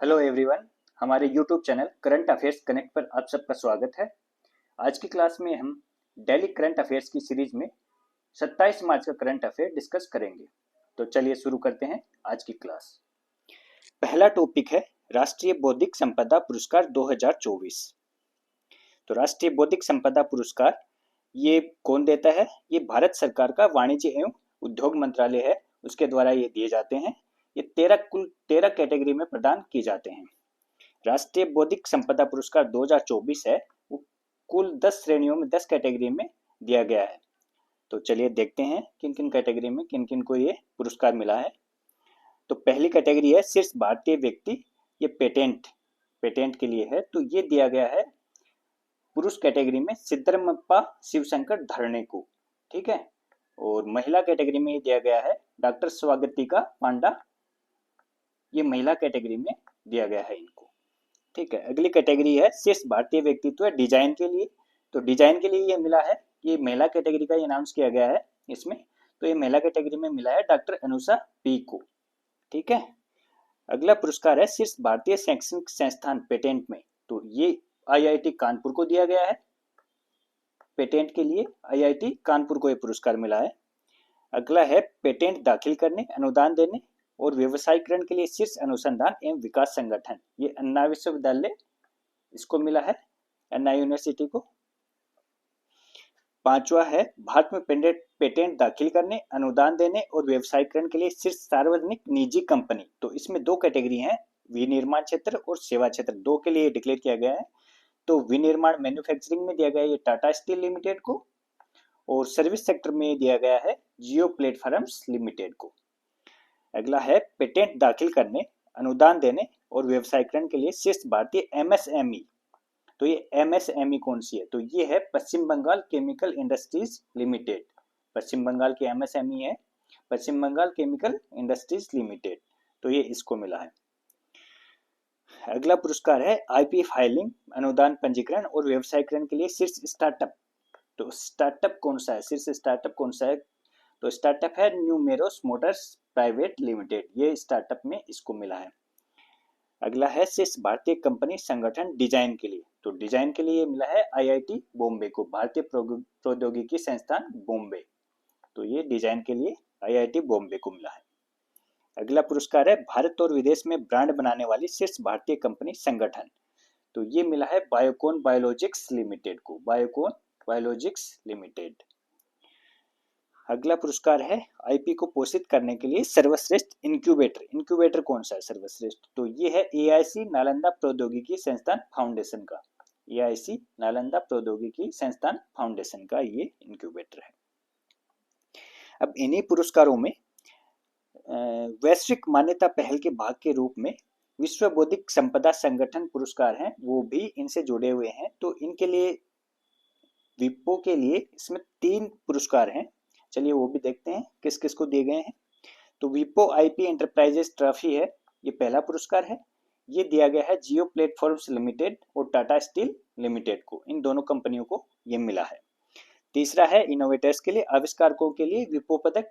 Hello everyone, हमारे YouTube channel current affairs connect पर आप सबका स्वागत है। आज की क्लास में हम डेली करंट अफेयर्स की सीरीज में 27 मार्च का करंट अफेयर डिस्कस करेंगे। तो चलिए शुरू करते हैं आज की क्लास। पहला टॉपिक है राष्ट्रीय बौद्धिक संपदा पुरस्कार 2024। तो राष्ट्रीय बौद्धिक संपदा पुरस्कार ये कौन देता है? ये भारत सरकार का वाणिज्य एवं उद्योग मंत्रालय है, उसके द्वारा ये दिए जाते हैं। ये कुल 13 कैटेगरी में प्रदान किए जाते हैं। राष्ट्रीय बौद्धिक संपदा पुरस्कार 2024 है, वो कुल 10 श्रेणियों में 10 कैटेगरी में दिया गया है। तो चलिए देखते हैं किन किन कैटेगरी में किन किन को ये पुरस्कार मिला है। तो पहली कैटेगरी है शीर्ष भारतीय व्यक्ति, ये पेटेंट के लिए है। तो ये दिया गया है पुरुष कैटेगरी में सिद्धरमप्पा शिवशंकर धरणे को, ठीक है। और महिला कैटेगरी में दिया गया है डॉक्टर स्वागतिका पांडा, ये महिला कैटेगरी में दिया गया है इनको, ठीक है। अगली कैटेगरी है शीर्ष भारतीय व्यक्तित्व डिजाइन के लिए। तो डिजाइन के लिए ये मिला है, ये महिला कैटेगरी का अनाउंस किया गया है इसमें। तो ये महिला कैटेगरी में मिला है डॉक्टर अनुषा पी को, ठीक है। अगला पुरस्कार है शीर्ष भारतीय शैक्षणिक संस्थान पेटेंट में। तो ये आईआईटी कानपुर को दिया गया है। पेटेंट के लिए आईआईटी कानपुर को ये पुरस्कार मिला है। अगला है पेटेंट दाखिल करने, अनुदान देने और व्यवसायीकरण के लिए शीर्ष अनुसंधान एवं विकास संगठन, ये अन्ना विश्वविद्यालय इसको मिला है, अन्ना यूनिवर्सिटी को। पांचवा है भारत में पेटेंट दाखिल करने, अनुदान देने और व्यवसायीकरण के लिए शीर्ष सार्वजनिक निजी कंपनी। तो इसमें दो कैटेगरी हैं, विनिर्माण क्षेत्र और सेवा क्षेत्र, दो के लिए डिक्लेयर किया गया है। तो विनिर्माण मैन्युफैक्चरिंग में दिया गया है ये टाटा स्टील लिमिटेड को, और सर्विस सेक्टर में दिया गया है जियो प्लेटफॉर्म्स लिमिटेड को। अगला है पेटेंट दाखिल करने, अनुदान देने और व्यवसायीकरण के लिए शीर्ष भारतीय एमएसएमई। तो ये एमएसएमई कौन सी है? तो ये है पश्चिम बंगाल केमिकल इंडस्ट्रीज लिमिटेड। पश्चिम बंगाल की एमएसएमई है पश्चिम बंगाल केमिकल इंडस्ट्रीज लिमिटेड। तो ये इसको मिला है। अगला पुरस्कार है आईपी फाइलिंग, अनुदान पंजीकरण और व्यवसायीकरण के लिए शीर्ष स्टार्टअप। तो स्टार्टअप कौन सा है? शीर्ष स्टार्टअप कौन सा है? तो स्टार्टअप है न्यूमेरोस मोटर्स प्राइवेट लिमिटेड, ये स्टार्टअप में इसको मिला है। अगला है शीर्ष भारतीय कंपनी संगठन डिजाइन के लिए। तो डिजाइन के लिए मिला है आईआईटी बॉम्बे को, भारतीय प्रौद्योगिकी संस्थान बॉम्बे। तो ये डिजाइन के लिए आईआईटी बॉम्बे को मिला है। अगला पुरस्कार है भारत और विदेश में ब्रांड बनाने वाली शीर्ष भारतीय कंपनी संगठन। तो ये मिला है बायोकॉन बायोलॉजिक्स लिमिटेड को, बायोकॉन बायोलॉजिक्स लिमिटेड। अगला पुरस्कार है आईपी को पोषित करने के लिए सर्वश्रेष्ठ इंक्यूबेटर। इंक्यूबेटर कौन सा है सर्वश्रेष्ठ? तो ये है एआईसी नालंदा प्रौद्योगिकी संस्थान फाउंडेशन का, एआईसी नालंदा प्रौद्योगिकी संस्थान फाउंडेशन का ये इंक्यूबेटर है। अब इन्हीं पुरस्कारों में वैश्विक मान्यता पहल के भाग के रूप में विश्व बौद्धिक संपदा संगठन पुरस्कार हैं, वो भी इनसे जुड़े हुए हैं। तो इनके लिए विपो के लिए इसमें 3 पुरस्कार हैं। चलिए वो भी देखते हैं किस किस को दिए गए हैं। तो विपो आईपी एंटरप्राइजेस ट्रॉफी है, ये पहला पुरस्कार है। ये दिया गया है जियो प्लेटफॉर्म्स लिमिटेड और टाटा स्टील लिमिटेड को, इन दोनों कंपनियों को ये मिला है। तीसरा है इनोवेटर्स के लिए, आविष्कारकों के लिए विपो पदक,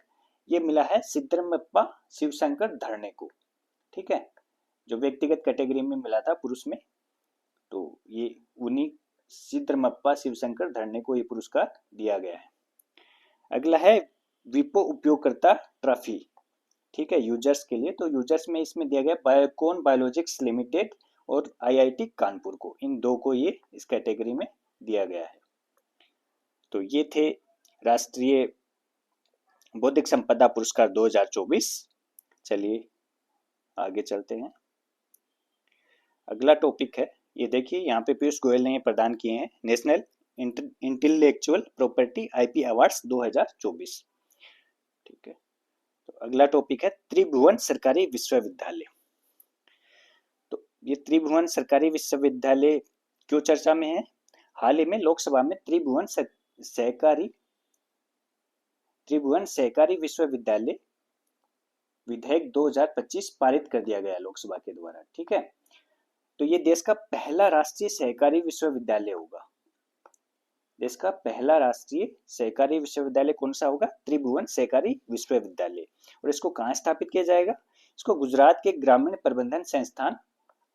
ये मिला है सिद्धरमप्पा शिवशंकर धरणे को, ठीक है। जो व्यक्तिगत कैटेगरी में मिला था पुरुष में, तो ये उन्हीं सिद्धरमप्पा शिवशंकर धरणे को ये पुरस्कार दिया गया है। अगला है विपो उपयोगकर्ता ट्रॉफी, ठीक है, यूजर्स के लिए। तो यूजर्स में इसमें दिया गया बायोकॉन बायोलॉजिक्स लिमिटेड और आईआईटी कानपुर को, इन दो को ये इस कैटेगरी में दिया गया है। तो ये थे राष्ट्रीय बौद्धिक संपदा पुरस्कार 2024। चलिए आगे चलते हैं। अगला टॉपिक है, ये देखिए यहाँ पे पीयूष गोयल ने प्रदान किए हैं national intellectual property IP awards 2024, ठीक है। तो अगला टॉपिक है त्रिभुवन सरकारी विश्वविद्यालय। तो ये त्रिभुवन सरकारी विश्वविद्यालय क्यों चर्चा में है? हाल ही में लोकसभा में त्रिभुवन सहकारी विश्वविद्यालय विधेयक 2025 पारित कर दिया गया लोकसभा के द्वारा, ठीक है। तो ये देश का पहला राष्ट्रीय सहकारी विश्वविद्यालय होगा। देश का पहला राष्ट्रीय सहकारी विश्वविद्यालय कौन सा होगा? त्रिभुवन सहकारी विश्वविद्यालय। और इसको कहाँ स्थापित किया जाएगा? इसको गुजरात के ग्रामीण प्रबंधन संस्थान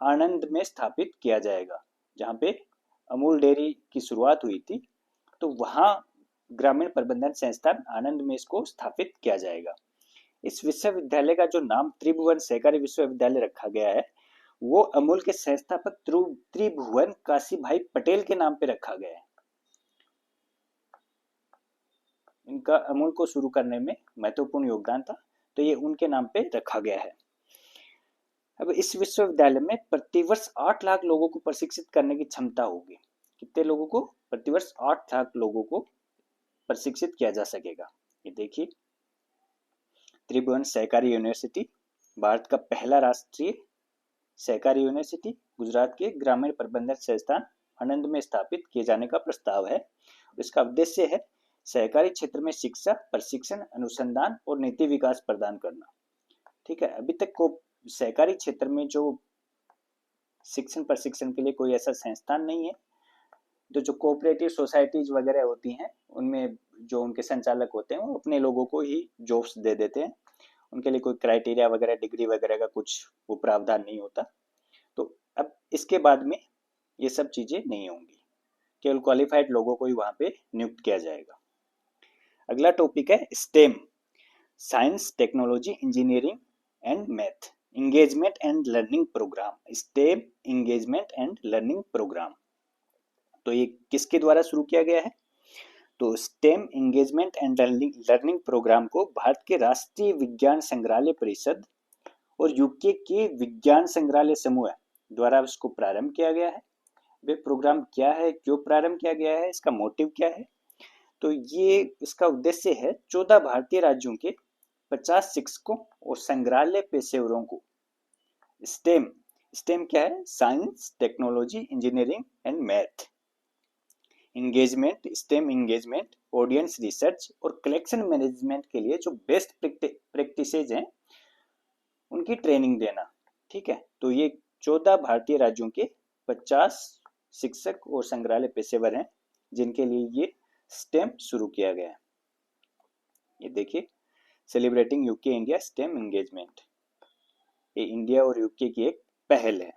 आणंद में स्थापित किया जाएगा। जहाँ पे अमूल डेयरी की शुरुआत हुई थी, तो वहाँ ग्रामीण प्रबंधन संस्थान आणंद में इसको स्थापित किया जाएगा। इस विश्वविद्यालय का जो नाम त्रिभुवन सहकारी विश्वविद्यालय रखा गया है, वो अमूल के संस्थापक त्रिभुवन काशीभाई पटेल के नाम पे रखा गया है। इनका अमूल को शुरू करने में महत्वपूर्ण योगदान था, तो ये उनके नाम पे रखा गया है। अब इस विश्वविद्यालय में प्रतिवर्ष 8 लाख लोगों को प्रशिक्षित करने की क्षमता होगी। कितने लोगों को? प्रतिवर्ष 8 लाख लोगों को प्रशिक्षित किया जा सकेगा। ये देखिए, त्रिभुवन सहकारी यूनिवर्सिटी भारत का पहला राष्ट्रीय सहकारी यूनिवर्सिटी गुजरात के ग्रामीण प्रबंधन संस्थान आणंद में स्थापित किए जाने का प्रस्ताव है। इसका उद्देश्य है सहकारी क्षेत्र में शिक्षा, प्रशिक्षण, अनुसंधान और नीति विकास प्रदान करना। ठीक है, अभी तक को सहकारी क्षेत्र में जो शिक्षण प्रशिक्षण के लिए कोई ऐसा संस्थान नहीं है। तो जो कोऑपरेटिव सोसाइटीज वगैरह होती हैं, उनमें जो उनके संचालक होते हैं वो अपने लोगों को ही जॉब्स दे देते हैं। उनके लिए कोई क्राइटेरिया वगैरह, डिग्री वगैरह का कुछ वो प्रावधान नहीं होता। तो अब इसके बाद में ये सब चीजें नहीं होंगी, केवल क्वालिफाइड लोगों को ही वहां पे नियुक्त किया जाएगा। अगला टॉपिक है STEM, science, technology, engineering and math engagement and learning program. STEM engagement and learning program, तो ये किसके द्वारा शुरू किया गया है? तो STEM engagement and learning program को भारत के राष्ट्रीय विज्ञान संग्रहालय परिषद और यूके के विज्ञान संग्रहालय समूह द्वारा इसको प्रारंभ किया गया है। वे प्रोग्राम क्या है, क्यों प्रारंभ किया गया है, इसका मोटिव क्या है? तो ये इसका उद्देश्य है 14 भारतीय राज्यों के 50 शिक्षकों और संग्रहालय पेशेवरों को स्टेम क्या है? Science, technology, engineering and math engagement, stem engagement, audience research और कलेक्शन मैनेजमेंट के लिए जो बेस्ट प्रैक्टिसेज हैं उनकी ट्रेनिंग देना। ठीक है, तो ये 14 भारतीय राज्यों के 50 शिक्षक और संग्रहालय पेशेवर हैं जिनके लिए ये स्टेम शुरू किया गया है। ये देखिए, celebrating UK India stem engagement, ये इंडिया और यूके की एक पहल है।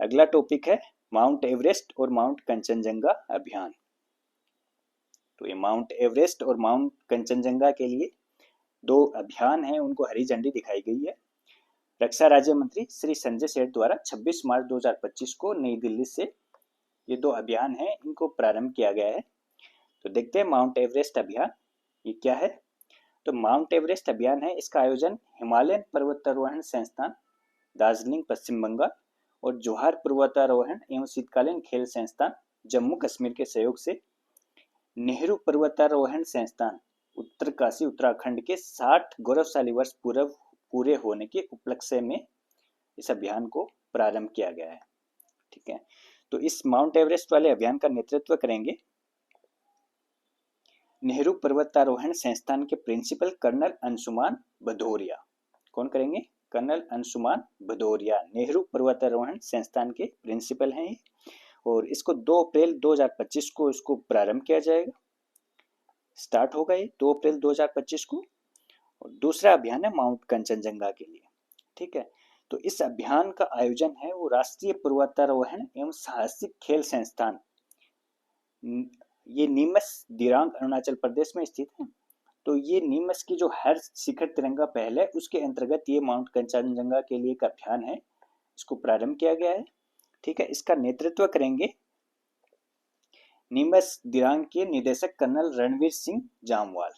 अगला टॉपिक है माउंट एवरेस्ट और माउंट कंचनजंगा अभियान। तो ये माउंट एवरेस्ट और माउंट कंचनजंगा के लिए 2 अभियान हैं, उनको हरी झंडी दिखाई गई है। रक्षा राज्य मंत्री श्री संजय सेठ द्वारा 26 मार्च 2025 को नई दिल्ली से ये 2 अभियान हैं, इनको प्रारंभ किया गया है। तो देखते हैं माउंट एवरेस्ट अभियान ये क्या है। तो माउंट एवरेस्ट अभियान है, इसका आयोजन हिमालयन पर्वतारोहण संस्थान दार्जिलिंग पश्चिम बंगाल और जोहार पर्वतारोहण एवं शीतकालीन खेल संस्थान जम्मू कश्मीर के सहयोग से नेहरू पर्वतारोहण संस्थान उत्तरकाशी उत्तराखंड के 60 गौरवशाली वर्ष पूरे होने के उपलक्ष्य में इस अभियान को प्रारंभ किया गया है। ठीक है, तो इस माउंट एवरेस्ट वाले अभियान का नेतृत्व करेंगे नेहरू पर्वतारोहण संस्थान के प्रिंसिपल कर्नल अंशुमान भदौरिया। कौन करेंगे? कर्नल अंशुमान भदौरिया नेहरू पर्वतारोहण संस्थान के प्रिंसिपल हैं और इसको 2 अप्रैल 2025 को इसको प्रारंभ किया जाएगा, स्टार्ट होगा ये 2 अप्रैल 2025 को। और दूसरा अभियान है माउंट कंचनजंगा के लिए। ठीक है, तो इस अभियान का आयोजन है वो राष्ट्रीय पर्वतारोहण एवं साहसिक खेल संस्थान, ये नीमच दिरांग अरुणाचल प्रदेश में स्थित है। तो ये नीमच की जो हर शिखर तिरंगा पहल है उसके अंतर्गत ये माउंट कंचनजंगा के लिए एक अभियान है, इसको प्रारंभ किया गया है। ठीक है, इसका नेतृत्व करेंगे नीमच दिरांग के निदेशक कर्नल रणवीर सिंह जामवाल।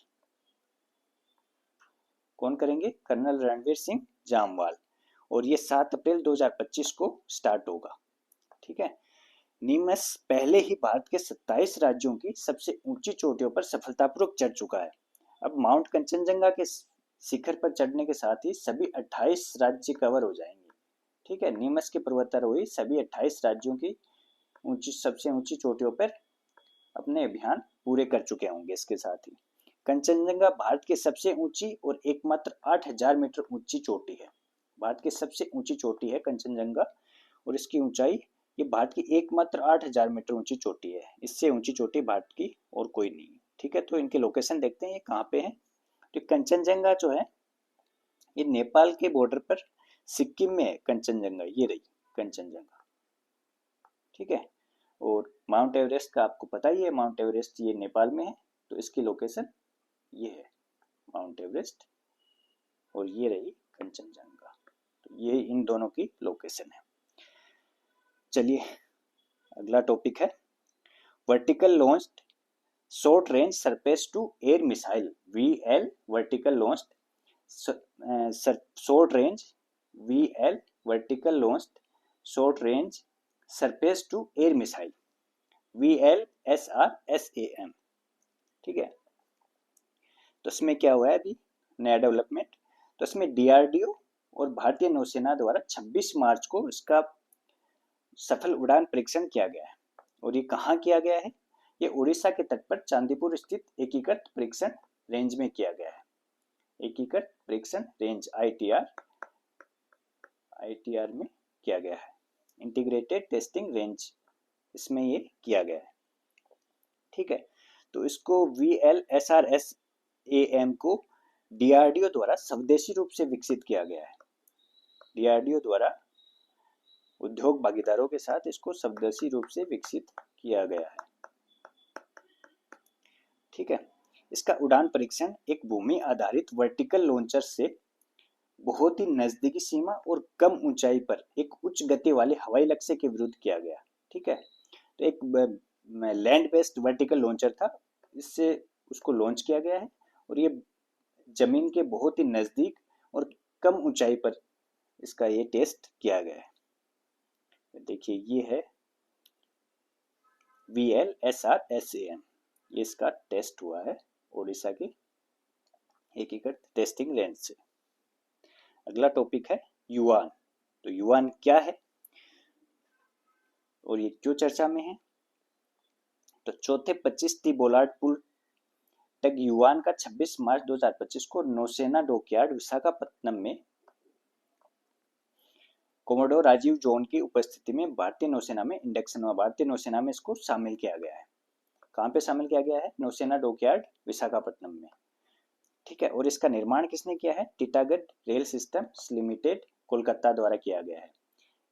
कौन करेंगे? कर्नल रणवीर सिंह जामवाल। और ये 7 अप्रैल 2025 को स्टार्ट होगा। ठीक है, नीमच पहले ही भारत के 27 राज्यों की सबसे ऊंची चोटियों पर सफलतापूर्वक चढ़ चुका है। अब माउंट कंचनजंगा के शिखर पर चढ़ने के साथ ही सभी 28 राज्य कवर हो जाएंगे। ठीक है, नीमच के पर्वतारोही सभी 28 राज्यों की सबसे ऊंची चोटियों पर अपने अभियान पूरे कर चुके होंगे। इसके साथ ही कंचनजंगा भारत की सबसे ऊंची और एकमात्र 8000 मीटर ऊंची चोटी है। भारत की सबसे ऊंची चोटी है कंचनजंगा और इसकी ऊंचाई ये भारत की एकमात्र 8000 मीटर ऊंची चोटी है। इससे ऊंची चोटी भारत की और कोई नहीं है। ठीक है, तो इनके लोकेशन देखते हैं ये कहाँ पे है। तो कंचनजंगा जो है ये नेपाल के बॉर्डर पर सिक्किम में है कंचनजंगा, ये रही कंचनजंगा, ठीक है। और माउंट एवरेस्ट का आपको पता ही है, माउंट एवरेस्ट ये नेपाल में है, तो इसकी लोकेशन ये है माउंट एवरेस्ट, और ये रही कंचनजंगा, तो ये इन दोनों की लोकेशन है। चलिए अगला टॉपिक है vertical launched short range surface to air missile VL, vertical launched short range VL, vertical launched short range surface to air missile VLSRSAM, ठीक है। तो इसमें क्या हुआ है अभी नया डेवलपमेंट, तो इसमें DRDO और भारतीय नौसेना द्वारा 26 मार्च को इसका सफल उड़ान परीक्षण किया गया है। और ये कहाँ किया गया है, ये उड़ीसा के तट पर चांदीपुर स्थित एकीकृत परीक्षण रेंज में किया गया है। एकीकृत परीक्षण रेंज ITR में किया गया है, इंटीग्रेटेड टेस्टिंग रेंज, इसमें ये किया गया है, ठीक है। तो इसको VLSRSAM को DRDO द्वारा स्वदेशी रूप से विकसित किया गया है। DRDO द्वारा उद्योग भागीदारों के साथ इसको स्वदेशी रूप से विकसित किया गया है, ठीक है। इसका उड़ान परीक्षण एक भूमि आधारित वर्टिकल लॉन्चर से बहुत ही नजदीकी सीमा और कम ऊंचाई पर एक उच्च गति वाले हवाई लक्ष्य के विरुद्ध किया गया, ठीक है। तो एक लैंड बेस्ड वर्टिकल लॉन्चर था, इससे उसको लॉन्च किया गया है, और ये जमीन के बहुत ही नजदीक और कम ऊंचाई पर इसका ये टेस्ट किया गया है। देखिए ये है VLSRSAM, ये इसका टेस्ट हुआ है ओडिशा के एकीकृत टेस्टिंग रेंज से। अगला टॉपिक है युवान। तो युवान क्या है और ये क्यों चर्चा में है, तो चौथे 25 बोलार्ड पुल तक युवान का 26 मार्च 2025 को नौसेना डॉकयार्ड विशाखापत्तनम में कोमोडोर राजीव जॉन की उपस्थिति में भारतीय नौसेना में इंडक्शन हुआ। भारतीय नौसेना में इसको शामिल किया गया है। कहाँ पे शामिल किया गया है, नौसेना डॉकयार्ड विशाखापत्तनम में, ठीक है। और इसका निर्माण किसने किया है, Titagarh rail systems limited Kolkata द्वारा किया गया है।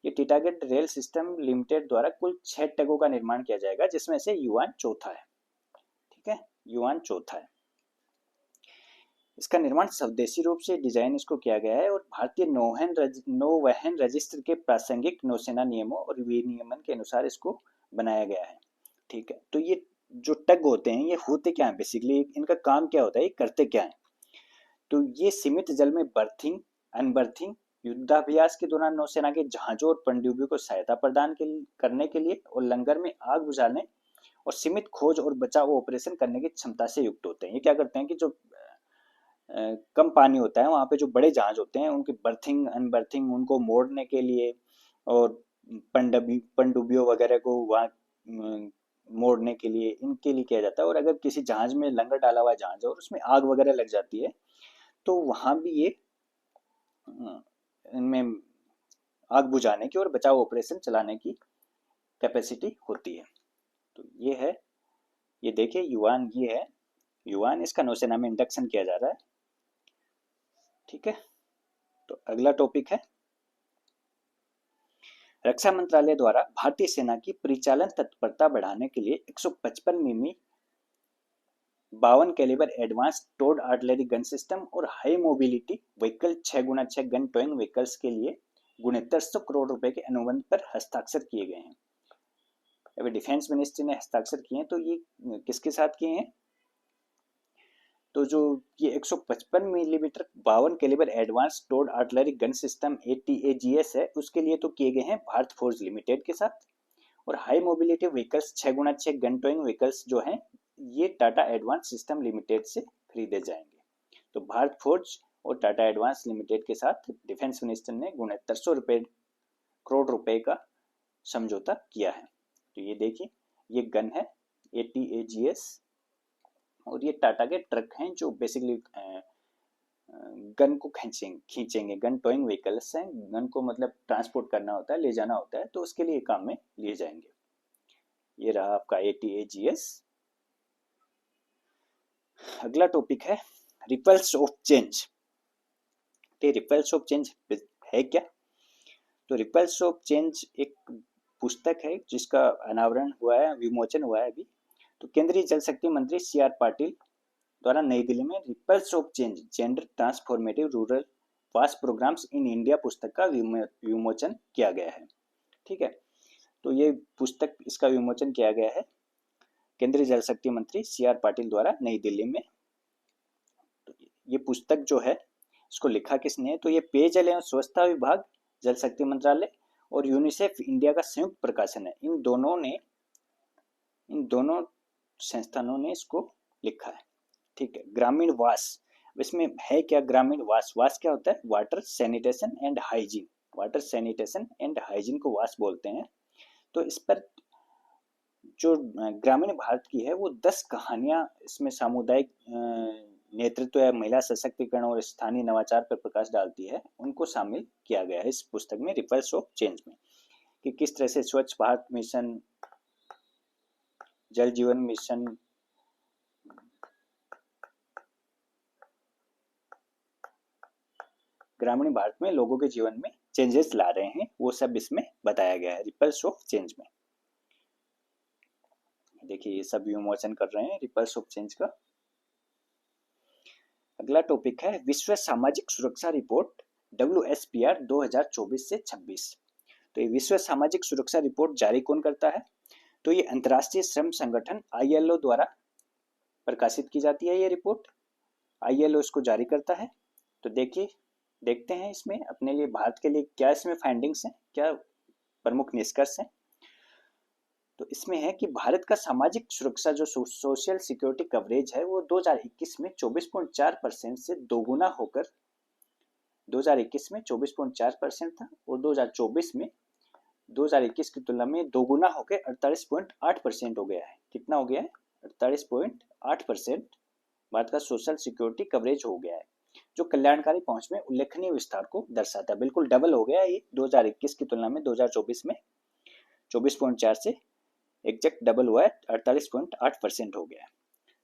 ये टीटागढ़ रेल सिस्टम लिमिटेड द्वारा कुल 6 टगों का निर्माण किया जाएगा, जिसमें से युवान चौथा है, ठीक है, युवान चौथा है। इसका निर्माण स्वदेशी रूप से डिजाइन इसको किया गया है और भारतीय नौवहन रजिस्टर के प्रासंगिक नौसेना नियमों और विनियमन के अनुसार इसको बनाया गया है, ठीक है। तो ये जो टग होते हैं ये होते क्या है, बेसिकली इनका काम क्या होता है, ये करते क्या है, तो ये सीमित जल में बर्थिंग, अनबर्थिंग, युद्धाभ्यास के दौरान नौसेना के जहाजों और पनडुब्बियों को सहायता प्रदान करने के लिए और लंगर में आग बुझाने और सीमित खोज और बचाव ऑपरेशन करने की क्षमता से युक्त होते हैं। ये क्या करते हैं कि जो कम पानी होता है वहाँ पे जो बड़े जहाज होते हैं उनकी बर्थिंग अनबर्थिंग उनको मोड़ने के लिए और पनडुब्बियों वगैरह को वहाँ मोड़ने के लिए, इनके लिए किया जाता है। और अगर किसी जहाज में लंगर डाला हुआ जहाज है और उसमें आग वगैरह लग जाती है तो वहाँ भी ये इनमें आग बुझाने की और बचाव ऑपरेशन चलाने की कैपेसिटी होती है। तो ये है, ये देखिए युवान, ये है युवान, इसका नौसेना में इंडक्शन किया जा रहा है, ठीक है। तो अगला टॉपिक है रक्षा मंत्रालय द्वारा भारतीय सेना की परिचालन तत्परता बढ़ाने के लिए 155 मिमी 52 calibre advance towed artillery gun system और high mobility vehicle 6x6 gun towing vehicles के लिए 6900 करोड़ रुपए के अनुबंध पर हस्ताक्षर किए गए हैं। अभी डिफेंस मिनिस्ट्री ने हस्ताक्षर किए हैं, तो ये किसके साथ किए हैं, तो जो ये 155 millimetre 52 calibre advance towed artillery gun system ATAGS है, उसके लिए तो किए गए हैं भारत फोर्ज लिमिटेड के साथ। और high mobility vehicles 6x6 gun towing vehicles जो हैं ये टाटा एडवांस सिस्टम लिमिटेड से खरीदे जाएंगे। तो भारत फोर्ज और टाटा एडवांस लिमिटेड के साथ डिफेंस मिनिस्टर ने 6900 करोड़ रुपए का समझौता किया है। तो ये देखिए ये गन है ATAGS और ये टाटा के ट्रक हैं जो बेसिकली गन को खींचेंगे, गन टोइंग व्हीकल्स हैं, गन को मतलब ट्रांसपोर्ट करना होता है, ले जाना होता है, तो उसके लिए काम में लिए जाएंगे। ये रहा आपका ATAGS। अगला टॉपिक है रिपल्स ऑफ चेंज। तो रिपल्स ऑफ चेंज है क्या? तो रिपल्स ऑफ चेंज एक पुस्तक है जिसका अनावरण हुआ है, विमोचन हुआ है अभी। तो केंद्रीय जल शक्ति मंत्री CR पाटिल द्वारा नई दिल्ली में ripples of change gender transformative rural वास प्रोग्राम्स इन इंडिया पुस्तक का विमोचन किया गया है। ठीक है, तो ये पुस्तक, इसका विमोचन किया गया है केंद्रीय जल शक्ति मंत्री CR पाटिल द्वारा नई दिल्ली में। तो ये पुस्तक जो है इसको लिखा किसने है? तो ये पेयजल एवं स्वच्छता विभाग, जल शक्ति मंत्रालय और यूनिसेफ इंडिया का संयुक्त प्रकाशन है। इन दोनों संस्थानों ने इसको लिखा है। ठीक है, ग्रामीण वास, इसमें है क्या? ग्रामीण वास, वास क्या होता है? Water sanitation and hygiene, water sanitation and hygiene को वास बोलते हैं। तो इस पर जो ग्रामीण भारत की है वो 10 कहानियां इसमें सामुदायिक नेतृत्व या महिला सशक्तिकरण और स्थानीय नवाचार पर प्रकाश डालती है, उनको शामिल किया गया है इस पुस्तक में, रिपल्स ऑफ चेंज में, कि किस तरह से स्वच्छ भारत मिशन, जल जीवन मिशन, ग्रामीण भारत में लोगों के जीवन में चेंजेस ला रहे हैं, वो सब इसमें बताया गया है रिपल्स ऑफ चेंज में। देखिए ये सब विमोचन कर रहे हैं रिपल्स ऑफ चेंज का। अगला टॉपिक है विश्व सामाजिक सुरक्षा रिपोर्ट WSPR 2024 से 26। तो ये विश्व सामाजिक सुरक्षा रिपोर्ट जारी कौन करता है? तो ये अंतर्राष्ट्रीय श्रम संगठन ILO द्वारा प्रकाशित की जाती है। ये रिपोर्ट ILO इसको जारी करता है। तो देखते हैं इसमें अपने लिए, भारत के लिए क्या इसमें फाइंडिंग्स हैं, क्या प्रमुख निष्कर्ष हैं। तो इसमें है कि भारत का सामाजिक सुरक्षा जो सोशल सिक्योरिटी कवरेज है वो 2021 में 24.4% से दोगुना होकर 2021 में 24.4% था और 2024 में 2021 की तुलना में दोगुना होकर 48.8% हो गया है। कितना हो गया है? 48.8% भारत का सोशल सिक्योरिटी कवरेज हो गया है, जो कल्याणकारी पहुंच में उल्लेखनीय विस्तार को दर्शाता है। बिल्कुल डबल हो गया है ये 2021 की तुलना में। 2024 में 24.4 से एग्जैक्ट डबल हुआ है, 48.8% हो गया है।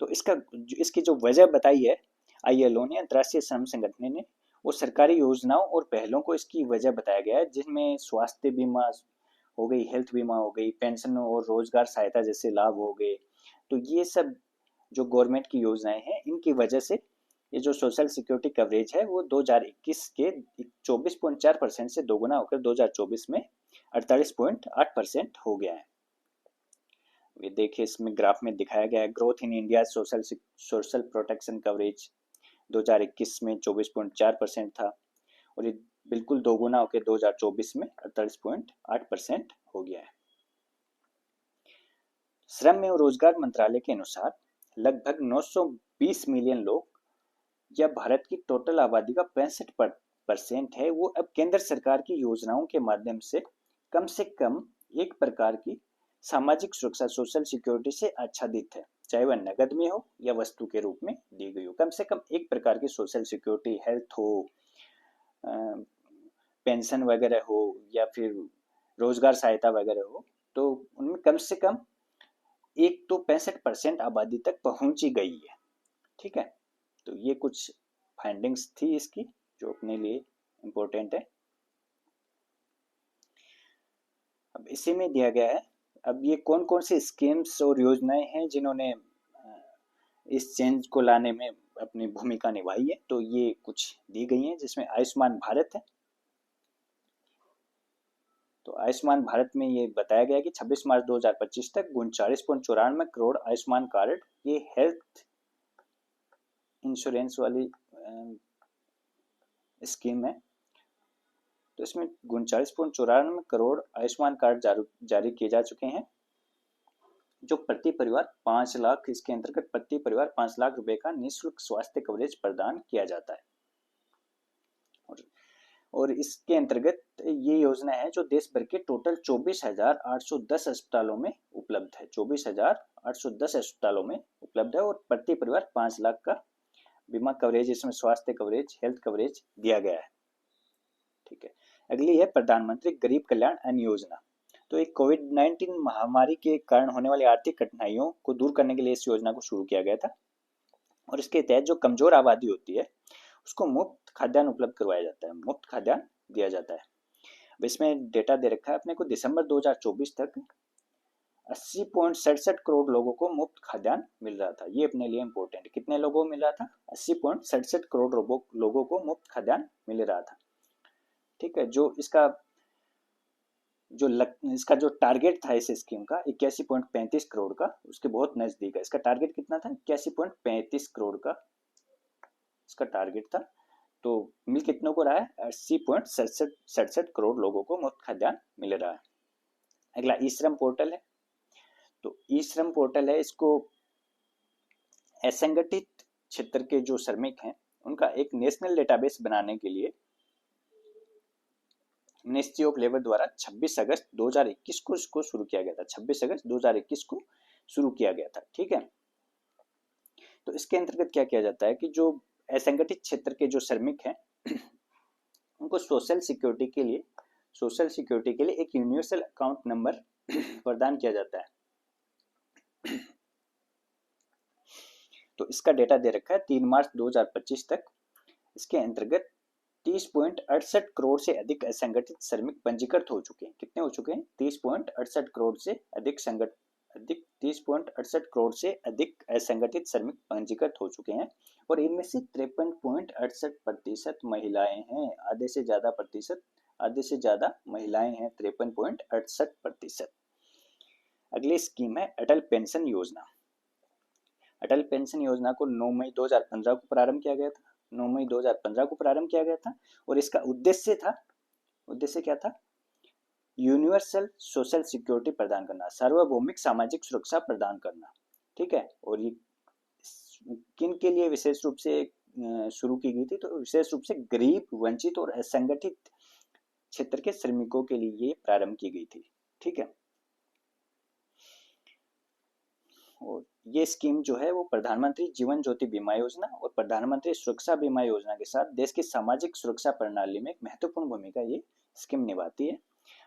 तो इसकी जो वजह बताई है ILO ने, अंतर्राष्ट्रीय श्रम संगठन ने, वो सरकारी योजनाओं और पहलों को इसकी वजह बताया गया है, जिसमें स्वास्थ्य बीमा हो गई, हेल्थ बीमा हो गई, पेंशन और रोजगार सहायता जैसे लाभ हो गए। तो ये सब जो गवर्नमेंट की योजनाएं हैं, इनकी वजह से ये जो सोशल सिक्योरिटी कवरेज है वो 2021 के 24.4% से दोगुना होकर 2024 में 48.8% हो गया है। ये देखिए इसमें ग्राफ में दिखाया गया है, growth in India social protection coverage 2021 में 24.4% था और ये बिल्कुल दोगुना होकर 2024 में 48.8% हो गया है। श्रम एवं रोजगार मंत्रालय के अनुसार लगभग 920 मिलियन लोग, या भारत की टोटल आबादी का 65% है, वो अब केंद्र सरकार की योजनाओं के माध्यम से कम एक प्रकार की सामाजिक सुरक्षा सोशल सिक्योरिटी से आच्छादित है, चाहे वह नगद में हो या वस्तु के रूप में दी गई हो। कम से कम एक प्रकार की सोशल सिक्योरिटी, हेल्थ हो, पेंशन वगैरह हो या फिर रोजगार सहायता वगैरह हो, तो उनमें कम से कम एक तो 65% आबादी तक पहुंची गई है। ठीक है, तो ये कुछ फाइंडिंग्स थी इसकी जो अपने लिए इम्पोर्टेंट है। अब इसी में दिया गया है, अब ये कौन कौन सी स्कीम्स और योजनाएं हैं जिन्होंने इस चेंज को लाने में अपनी भूमिका निभाई है। तो ये कुछ दी गई हैं, जिसमें आयुष्मान भारत है। तो आयुष्मान भारत में ये बताया गया कि 26 मार्च 2025 तक 39.94 करोड़ आयुष्मान कार्ड, ये हेल्थ इंश्योरेंस वाली स्कीम है। तो इसमें 39.94 करोड़ आयुष्मान कार्ड जारी किए जा चुके हैं, जो प्रति परिवार 5 लाख, इसके अंतर्गत प्रति परिवार 5 लाख रुपए का निःशुल्क स्वास्थ्य कवरेज प्रदान किया जाता है। और इसके अंतर्गत ये योजना है जो देश भर के टोटल 24,810 अस्पतालों में उपलब्ध है। 24,810 अस्पतालों में उपलब्ध है और प्रति परिवार 5 लाख का बीमा कवरेज, इसमें स्वास्थ्य कवरेज, हेल्थ कवरेज दिया गया है। ठीक है, अगली है प्रधानमंत्री गरीब कल्याण अन्न योजना। तो एक कोविड-19 महामारी के कारण होने वाली आर्थिक कठिनाइयों को दूर करने के लिए इस योजना को शुरू किया गया था और इसके तहत जो कमजोर आबादी होती है उसको मुफ्त खाद्यान्न उपलब्ध करवाया जाता है, मुफ्त खाद्यान्न दिया जाता है। अब इसमें डेटा दे रखा है अपने को, दिसंबर 2024 तक 80.67 करोड़ लोगों को मुफ्त खाद्यान्न मिल रहा था। ये अपने लिए इंपॉर्टेंट, कितने लोगों को मिल रहा था? 80.67 करोड़ लोगों को मुफ्त खाद्यान्न मिल रहा था। ठीक है, इसका जो टारगेट था इस स्कीम का 81.35 करोड़ का, उसके बहुत नजदीक है। इसका टारगेट कितना था? 81.35 करोड़ का इसका टारगेट था। तो मिल कितनों को रहा है? 80.67 करोड़ लोगों को मुफ्त खाद्यान्न मिल रहा है। अगला ई श्रम पोर्टल है। तो ई श्रम पोर्टल है, इसको असंगठित क्षेत्र के जो श्रमिक हैं उनका एक नेशनल डेटाबेस बनाने के लिए मिनिस्ट्री ऑफ लेबर द्वारा 26 अगस्त 2021 को इसको शुरू किया गया था। 26 अगस्त 2021 को शुरू किया गया था। ठीक है, तो इसके अंतर्गत क्या किया जाता है कि जो असंगठित क्षेत्र के जो श्रमिक हैं उनको सोशल सिक्योरिटी के लिए एक यूनिवर्सल अकाउंट नंबर प्रदान किया जाता है। तो इसका डेटा दे रखा है 3 मार्च 2025 तक। इसके अंतर्गत 30.68 करोड़ से अधिक असंगठित श्रमिक पंजीकृत हो चुके हैं। कितने हो चुके हैं? 30.68 करोड़ से अधिक 30.68 करोड़ से अधिक असंगठित श्रमिक पंजीकृत हो चुके हैं और इनमें से 53.68% महिलाएं हैं। आधे से ज्यादा महिलाएं हैं, 53.68%। अगली स्कीम है अटल पेंशन योजना। अटल पेंशन योजना को 9 मई 2015 को प्रारंभ किया गया था। 9 मई 2015 को प्रारंभ किया गया था और इसका उद्देश्य क्या था? यूनिवर्सल सोशल सिक्योरिटी प्रदान करना, सार्वभौमिक सामाजिक सुरक्षा प्रदान करना। ठीक है, और ये किन के लिए विशेष रूप से शुरू की गई थी? तो विशेष रूप से गरीब, वंचित और असंगठित क्षेत्र के श्रमिकों के लिए ये प्रारंभ की गई थी। ठीक है, और ये स्कीम जो है वो प्रधानमंत्री जीवन ज्योति बीमा योजना और प्रधानमंत्री सुरक्षा बीमा योजना के साथ देश की सामाजिक सुरक्षा प्रणाली में एक महत्वपूर्ण भूमिका ये स्कीम निभाती है।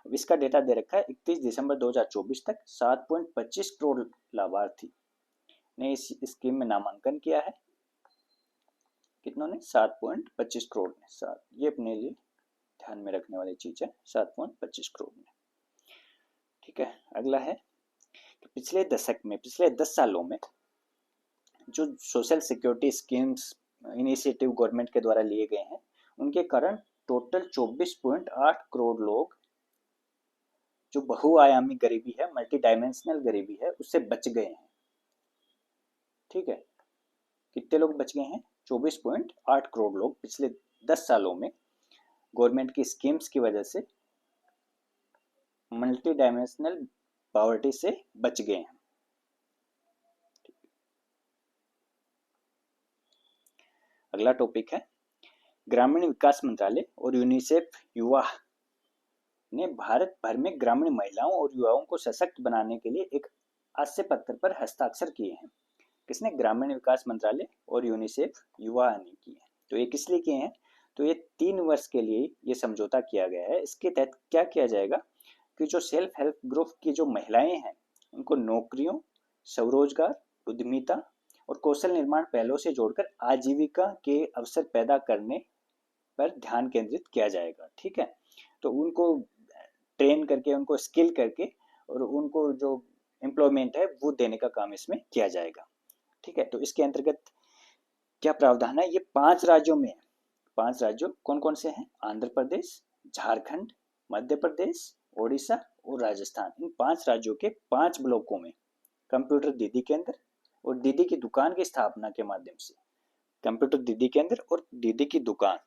अब इसका डेटा दे रखा है 31 दिसंबर 2024 तक 7.25 करोड़ लाभार्थी ने इस स्कीम में नामांकन किया है। कितनों ने? 7.25 करोड़ ने। 7, ये अपने लिए ध्यान में रखने वाली चीज है, 7.25 करोड़ ने। ठीक है, अगला है पिछले 10 सालों में जो social security schemes initiative government के द्वारा लिए गए हैं उनके कारण टोटल 24.8 करोड़ लोग जो बहुआयामी गरीबी है, मल्टी डायमेंशनल गरीबी है, उससे बच गए हैं। ठीक है, कितने लोग बच गए हैं? 24.8 करोड़ लोग पिछले 10 सालों में गवर्नमेंट की स्कीम्स की वजह से मल्टी डायमेंशनल पॉवर्टी से बच गए हैं। अगला टॉपिक है ग्रामीण विकास मंत्रालय और यूनिसेफ युवा ने भारत भर में ग्रामीण महिलाओं और युवाओं को सशक्त बनाने के लिए एक आशय पत्र पर हस्ताक्षर किए हैं। किसने? ग्रामीण विकास मंत्रालय और यूनिसेफ युवा ने किए हैं। तो ये किस लिए किए हैं? तो ये 3 वर्ष के लिए ये समझौता किया गया है। इसके तहत क्या किया जाएगा कि जो सेल्फ हेल्प ग्रुप की जो महिलाएं हैं उनको नौकरियों, स्वरोजगार, उद्यमिता और कौशल निर्माण पहलों से जोड़कर आजीविका के अवसर पैदा करने पर ध्यान केंद्रित किया जाएगा। ठीक है, तो उनको ट्रेन करके, उनको स्किल करके और उनको जो एम्प्लॉयमेंट है वो देने का काम इसमें किया जाएगा। ठीक है, तो इसके अंतर्गत क्या प्रावधान है? ये 5 राज्यों में है। 5 राज्यों कौन कौन से हैं? आंध्र प्रदेश, झारखंड, मध्य प्रदेश, ओडिशा और राजस्थान। इन 5 राज्यों के 5 ब्लॉकों में कंप्यूटर दीदी केंद्र और दीदी की दुकान की स्थापना के माध्यम से, कंप्यूटर दीदी केंद्र और दीदी की दुकान।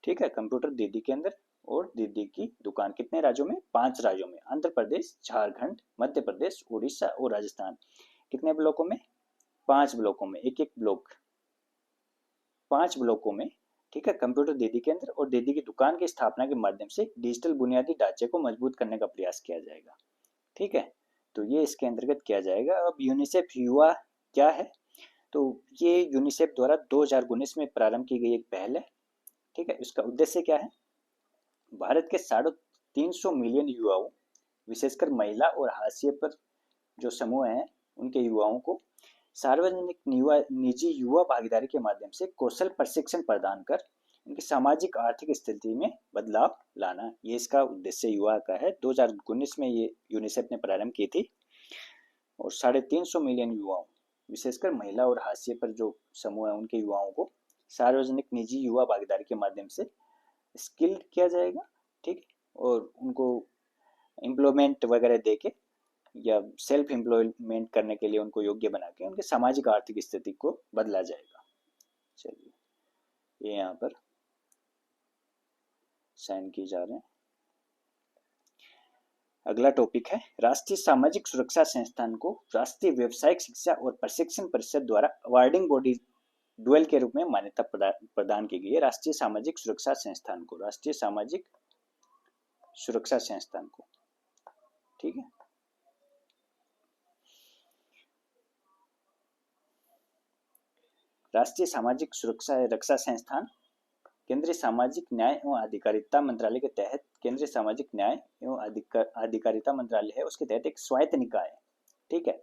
ठीक है, कंप्यूटर दीदी केंद्र और दीदी की दुकान कितने राज्यों में? 5 राज्यों में, आंध्र प्रदेश, झारखंड, मध्य प्रदेश, उड़ीसा और राजस्थान। कितने ब्लॉकों में? 5 ब्लॉकों में, एक ब्लॉक 5 ब्लॉकों में। ठीक है, कंप्यूटर दीदी केंद्र और दीदी की दुकान की स्थापना के माध्यम से डिजिटल बुनियादी ढांचे को मजबूत करने का प्रयास किया जाएगा। ठीक है, तो ये इसके अंतर्गत किया जाएगा। अब यूनिसेफ युवा क्या है? तो ये यूनिसेफ द्वारा 2019 में प्रारंभ की गई एक पहल है। ठीक है, इसका उद्देश्य क्या है? भारत के 350 मिलियन युवाओं, विशेषकर महिला और हाशिए पर जो समूह हैं उनके युवाओं को सार्वजनिक निजी युवा भागीदारी के माध्यम से कौशल प्रशिक्षण प्रदान कर उनकी सामाजिक आर्थिक स्थिति में बदलाव लाना, ये इसका उद्देश्य युवा का है। 2019 में ये यूनिसेफ ने प्रारंभ की थी और 350 मिलियन युवाओं, विशेषकर महिला और हाशिए पर जो समूह है उनके युवाओं को सार्वजनिक निजी युवा भागीदारी के माध्यम से स्किल्ड किया जाएगा, ठीक, और उनको एम्प्लॉयमेंट वगैरह देके या सेल्फ एम्प्लॉयमेंट करने के लिए उनको योग्य बना के उनके सामाजिक आर्थिक स्थिति को बदला जाएगा। चलिए ये यहाँ पर साइन किए जा रहे हैं। अगला टॉपिक है राष्ट्रीय सामाजिक सुरक्षा संस्थान को राष्ट्रीय व्यावसायिक शिक्षा और प्रशिक्षण परिषद द्वारा अवार्डिंग बॉडी डुअल के रूप में मान्यता प्रदान की गई है। राष्ट्रीय सामाजिक सुरक्षा संस्थान को, राष्ट्रीय सामाजिक सुरक्षा संस्थान को, ठीक है। राष्ट्रीय सामाजिक सुरक्षा रक्षा संस्थान केंद्रीय सामाजिक न्याय एवं अधिकारिता मंत्रालय के तहत, केंद्रीय सामाजिक न्याय एवं अधिकारिता मंत्रालय है उसके तहत एक स्वायत्त निकाय है, ठीक है।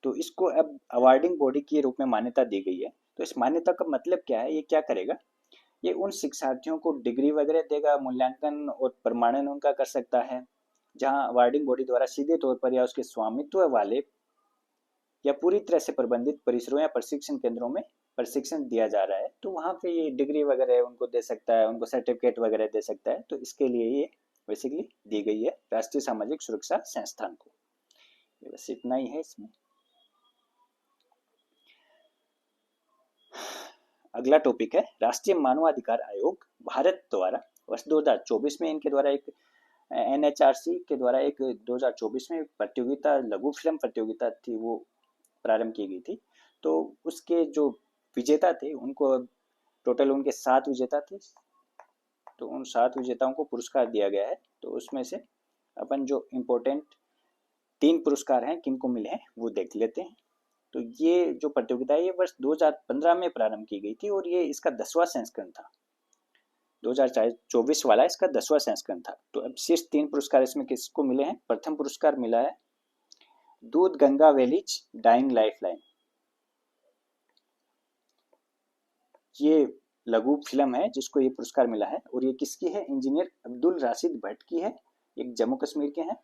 तो इसको अब अवार्डिंग बॉडी के रूप में मान्यता दी गई है। तो इस मान्यता का मतलब क्या है, ये क्या करेगा, ये उन शिक्षार्थियों को डिग्री वगैरह देगा, मूल्यांकन और प्रमाणन उनका कर सकता है जहां अवार्डिंग बॉडी द्वारा सीधे तौर पर या उसके स्वामित्व वाले या पूरी तरह से प्रबंधित परिसरों या प्रशिक्षण केंद्रों में प्रशिक्षण दिया जा रहा है। तो वहां पे ये डिग्री वगैरह उनको दे सकता है, उनको सर्टिफिकेट वगैरह दे सकता है। तो इसके लिए ये बेसिकली दी गई है राष्ट्रीय सामाजिक सुरक्षा संस्थान को। बस इतना ही है इसमें। अगला टॉपिक है राष्ट्रीय मानवाधिकार आयोग भारत द्वारा वर्ष 2024 में इनके द्वारा एक NHRC के द्वारा एक 2024 में प्रतियोगिता, लघु फिल्म प्रतियोगिता थी, वो प्रारंभ की गई थी। तो उसके जो विजेता थे उनको टोटल उनके 7 विजेता थे। तो उन 7 विजेताओं को पुरस्कार दिया गया है। तो उसमें से अपन जो इम्पोर्टेंट 3 पुरस्कार हैं किनको मिले हैं वो देख लेते हैं। तो ये जो प्रतियोगिता है ये वर्ष 2015 में प्रारंभ की गई थी और ये इसका 10वां संस्करण था। 2024 वाला इसका 10वां संस्करण था। तो अब शीर्ष 3 पुरस्कार इसमें किसको मिले हैं। प्रथम पुरस्कार मिला है दूध गंगा वैलीज डाइंग लाइफलाइन। ये लघु फिल्म है जिसको ये पुरस्कार मिला है और ये किसकी है, इंजीनियर अब्दुल राशिद भट्ट की है, एक जम्मू कश्मीर के हैं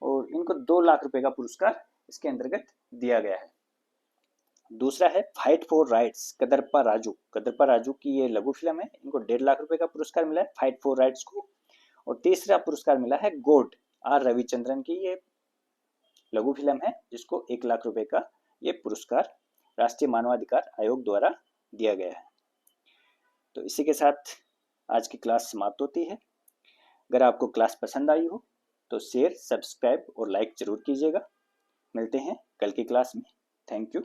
और इनको 2 लाख रुपए का पुरस्कार इसके अंतर्गत दिया गया है। दूसरा है फाइट फॉर राइट्स कदरपा राजू की ये लघु फिल्म है, इनको 1.5 लाख रुपए का पुरस्कार मिला है फाइट फॉर राइट्स को। और तीसरा पुरस्कार मिला है गोड R रविचंद्रन की ये लघु फिल्म है जिसको 1 लाख रुपए का ये पुरस्कार राष्ट्रीय मानवाधिकार आयोग द्वारा दिया गया है। तो इसी के साथ आज की क्लास समाप्त होती है। अगर आपको क्लास पसंद आई हो तो शेयर, सब्सक्राइब और लाइक जरूर कीजिएगा। मिलते हैं कल की क्लास में। Thank you.